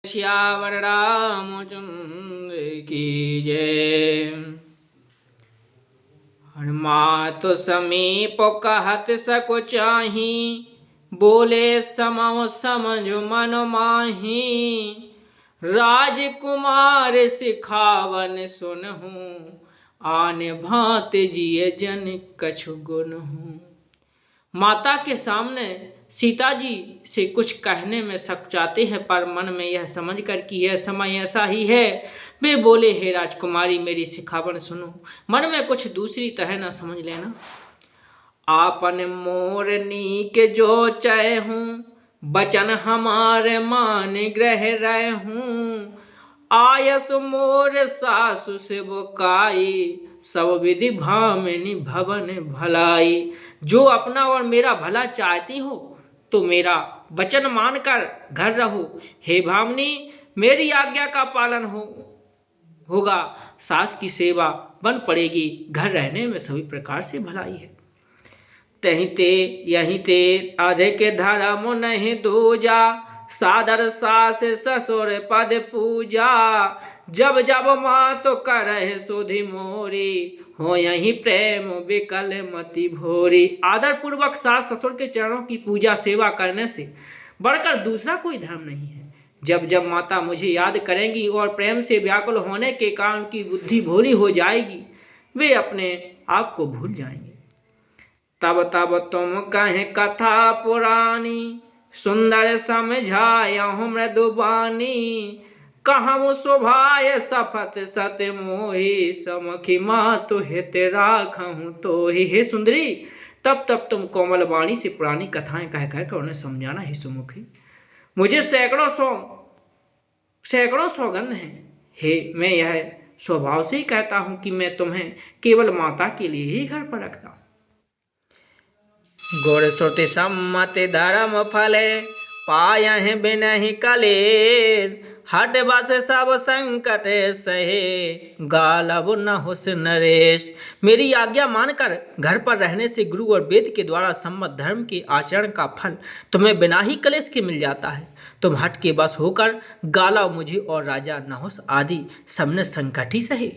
श्यावर रामचंद्र की जय। हनुमात समीप कहत सको चाही, बोले समो समझ मन माही। राजकुमार सिखावन सुनहूँ, आन भांत जिय जन कछु गुनहूँ। माता के सामने सीता जी से कुछ कहने में चाहते हैं, पर मन में यह समझ कर कि यह समय ऐसा ही है, वे बोले, हे राजकुमारी मेरी सिखावन सुनो। मन में कुछ दूसरी तरह न समझ लेना। आपन मोरनी के जो चय हूँ, बचन हमारे मान ग्रह रह हूँ। आयस मोर सासु से बुकाई, सब विधि भामिनी भवन भलाई। जो अपना और मेरा भला चाहती हो तो मेरा वचन मानकर घर रहो। हे भामिनी, मेरी आज्ञा का पालन होगा। सास की सेवा बन पड़ेगी। घर रहने में सभी प्रकार से भलाई है। तहीं ते यहीं ते आधे के धर्म नहीं दूजा, सादर सास ससुर पद पूजा। जब जब माँ तो करहे सुधि मोरी, हो यही प्रेम विकल मति भोरी। आदर पूर्वक सास ससुर के चरणों की पूजा सेवा करने से बढ़कर दूसरा कोई धर्म नहीं है। जब जब माता मुझे याद करेंगी और प्रेम से व्याकुल होने के कारण की बुद्धि भोली हो जाएगी, वे अपने आप को भूल जाएंगे। तब तब तुम कहें कथा पुरानी, सुंदर समझायहु मृदुबानी। कहूँ शोभाय सफत सत मोहि, समखी मातु हित राखहु तोहि। हे सुंदरी, तब तब तुम कोमल वाणी से पुरानी कथाएं कह कर उन्हें समझाना ही सुमुखी। मुझे सैकड़ों सौगंध हैं। हे, मैं यह स्वभाव से ही कहता हूं कि मैं तुम्हें केवल माता के लिए ही घर पर रखता हूं। गुर श्रुति सम्मत धर्म फले, पायहि बिनहि कलेस। हट बस सब संकट सहे, गालब न हुस नरेश। मेरी आज्ञा मानकर घर पर रहने से गुरु और वेद के द्वारा सम्मत धर्म के आचरण का फल तुम्हें बिना ही कलेश के मिल जाता है। तुम हट के बस होकर गालब मुझे और राजा नहुस आदि सबने संकट ही सहे।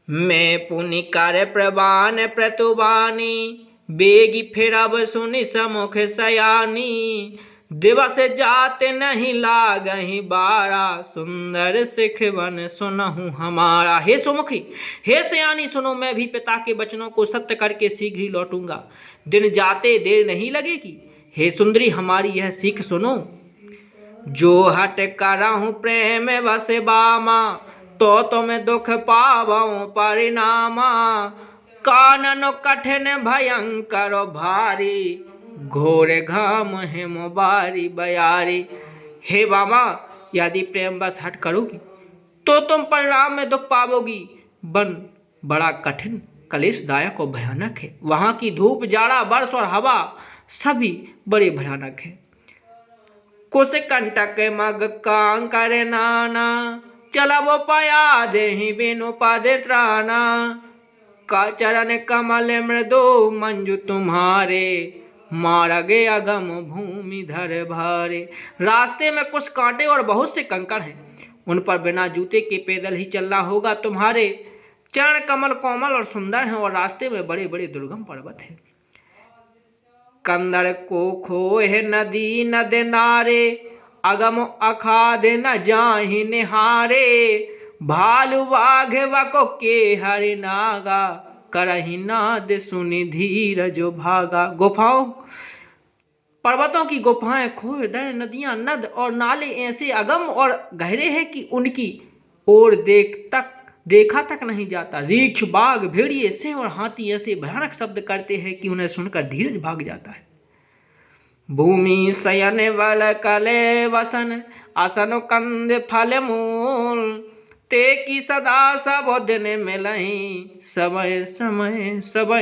मैं पुनि कर प्रवान प्रतुबानी, बेगी फिरब सुनि समुख सयानी। दिवस जाते नहीं लागहि बारा, सुंदर सिखवन सुनहु हमारा। हे सुमुखी, हे सयानी, सुनो, मैं भी पिता के वचनों को सत्य करके शीघ्र ही लौटूंगा। दिन जाते देर नहीं लगेगी। हे सुंदरी, हमारी यह सीख सुनो। जो हट करहु प्रेम बस बामा, तो तुम दुख पावो परिणामा। कानन कठिन भयंकर भारी, घोर घाम हिम बारी बयारी। हे बामा, यदि प्रेम बस हट करोगी तो तुम परिणाम में दुख पावोगी। वन बड़ा कठिन, कलेशदायक और भयानक है। वहां की धूप, जाड़ा, वर्ष और हवा सभी बड़े भयानक है। कुश कंटक मग कांकर नाना, चलब पया देहि बिनु पद त्राना। का चरण कमल मृदु मंजु तुम्हारे, मारगे अगम भूमि धर भारे। रास्ते में कुछ कांटे और बहुत से कंकड़ हैं, उन पर बिना जूते के पैदल ही चलना होगा। तुम्हारे चरण कमल कोमल और सुंदर हैं और रास्ते में बड़े बड़े दुर्गम पर्वत हैं। कंदर को खोह नदी नद नारे, अगम अखाद न जाहि निहारे। भालू बाघ वको के हरि नागा, करहि नाद सुनि धीर जो भागा। गुफाओं, पर्वतों की गुफाएं, खोह, दर, नदियां, नद और नाले ऐसे अगम और गहरे हैं कि उनकी ओर देखा तक नहीं जाता। रीछ, बाघ, भेड़िए, सिंह और हाथी ऐसे भयानक शब्द करते हैं कि उन्हें सुनकर धीरज भाग जाता है। भूमि शयन वल कले वसन, असन कंद फल मूल। ते की सदा सब दिन मिलहीं, समय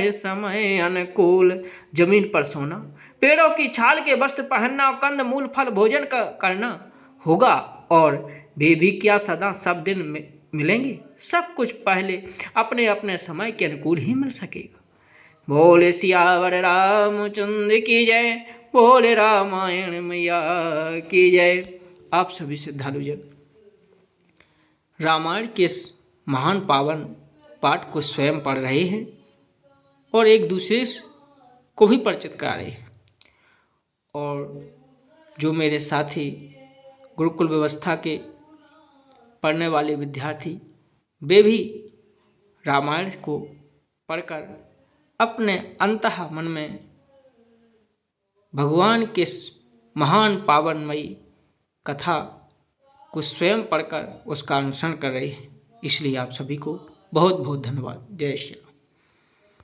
समय अनुकूल। जमीन पर सोना, पेड़ों की छाल के वस्त्र पहनना, कंद मूल फल भोजन करना होगा। और वे भी क्या सदा सब दिन मिलेंगे? सब कुछ पहले अपने अपने समय के अनुकूल ही मिल सकेगा। बोले सियावर रामचंद्र की जय, बोले रामायण मैया की जय। आप सभी श्रद्धालुजन रामायण के इस महान पावन पाठ को स्वयं पढ़ रहे हैं और एक दूसरे को भी परिचित करा रहे हैं। और जो मेरे साथी गुरुकुल व्यवस्था के पढ़ने वाले विद्यार्थी, वे भी रामायण को पढ़कर अपने अंतः मन में भगवान के इस महान पावनमयी कथा को स्वयं पढ़कर उसका अनुसरण कर रहे हैं। इसलिए आप सभी को बहुत बहुत धन्यवाद। जय श्री राम।